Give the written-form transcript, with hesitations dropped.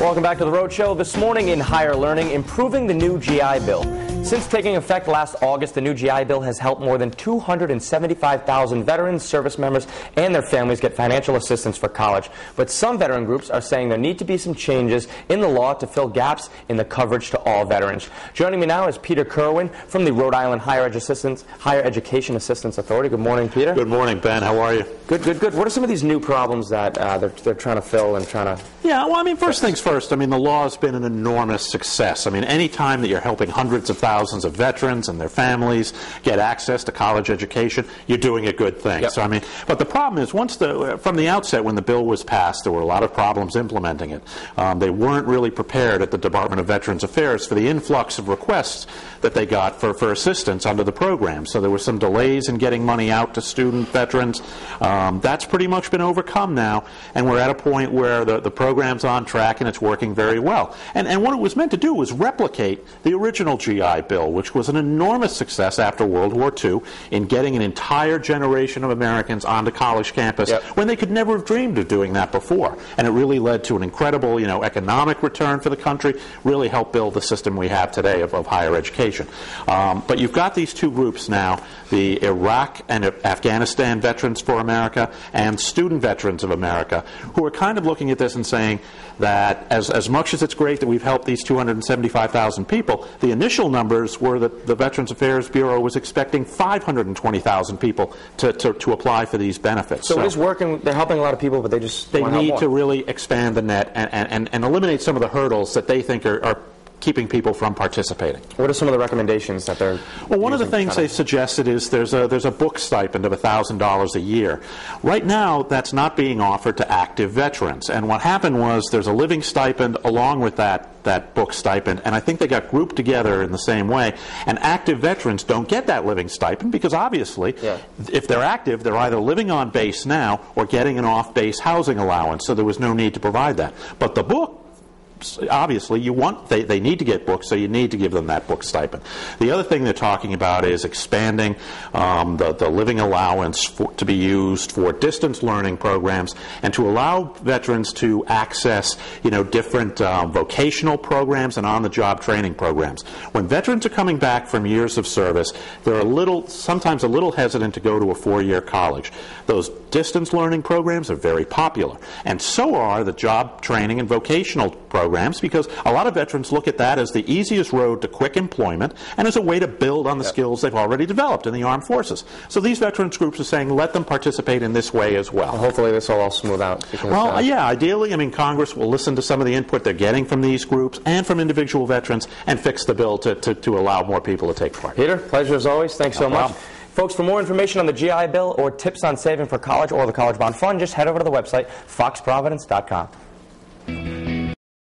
Welcome back to the Rhode Show. This morning in Higher Learning, improving the new GI Bill. Since taking effect last August, the new GI Bill has helped more than 275,000 veterans, service members, and their families get financial assistance for college. But some veteran groups are saying there need to be some changes in the law to fill gaps in the coverage to all veterans. Joining me now is Peter Kerwin from the Rhode Island Higher Education Assistance Authority. Good morning, Peter. Good morning, Ben. How are you? Good, good, good. What are some of these new problems that they're trying to fill and trying to... Yeah, well, I mean, first things first, I mean, the law has been an enormous success. I mean, any time that you're helping hundreds of thousands of veterans and their families get access to college education, you're doing a good thing. Yep. So, I mean, but the problem is, from the outset, when the bill was passed, there were a lot of problems implementing it. They weren't really prepared at the Department of Veterans Affairs for the influx of requests that they got for assistance under the program. So there were some delays in getting money out to student veterans. That's pretty much been overcome now, and we're at a point where the program's on track and it's working very well. And what it was meant to do was replicate the original GI Bill, which was an enormous success after World War II in getting an entire generation of Americans onto college campus when they could never have dreamed of doing that before. And it really led to an incredible, economic return for the country, really helped build the system we have today of higher education. But you've got these two groups now, the Iraq and Afghanistan Veterans for America and Student Veterans of America, who are kind of looking at this and saying that as much as it's great that we've helped these 275,000 people, the initial numbers were that the Veterans Affairs Bureau was expecting 520,000 people to apply for these benefits. So it is working, they're helping a lot of people, but they need to really expand the net and eliminate some of the hurdles that they think are keeping people from participating. What are some of the recommendations that they're Well, one of the things they suggested is there's a book stipend of $1,000 a year. Right now, that's not being offered to active veterans. And what happened was there's a living stipend along with that book stipend, and I think they got grouped together in the same way. And active veterans don't get that living stipend because obviously, if they're active, they're either living on base now or getting an off-base housing allowance, so there was no need to provide that. But the book, obviously, they need to get books, so you need to give them that book stipend. The other thing they're talking about is expanding the living allowance to be used for distance learning programs and to allow veterans to access, different vocational programs and on-the-job training programs. When veterans are coming back from years of service, they're sometimes a little hesitant to go to a four-year college. Those distance learning programs are very popular, and so are the job training and vocational programs, because a lot of veterans look at that as the easiest road to quick employment and as a way to build on the skills they've already developed in the armed forces. So these veterans groups are saying let them participate in this way as well. Hopefully this will all smooth out. Well, yeah, ideally, I mean, Congress will listen to some of the input they're getting from these groups and from individual veterans and fix the bill to allow more people to take part. Peter, pleasure as always. Thanks so much. Folks, for more information on the GI Bill or tips on saving for college or the College Bond Fund, just head over to the website, foxprovidence.com.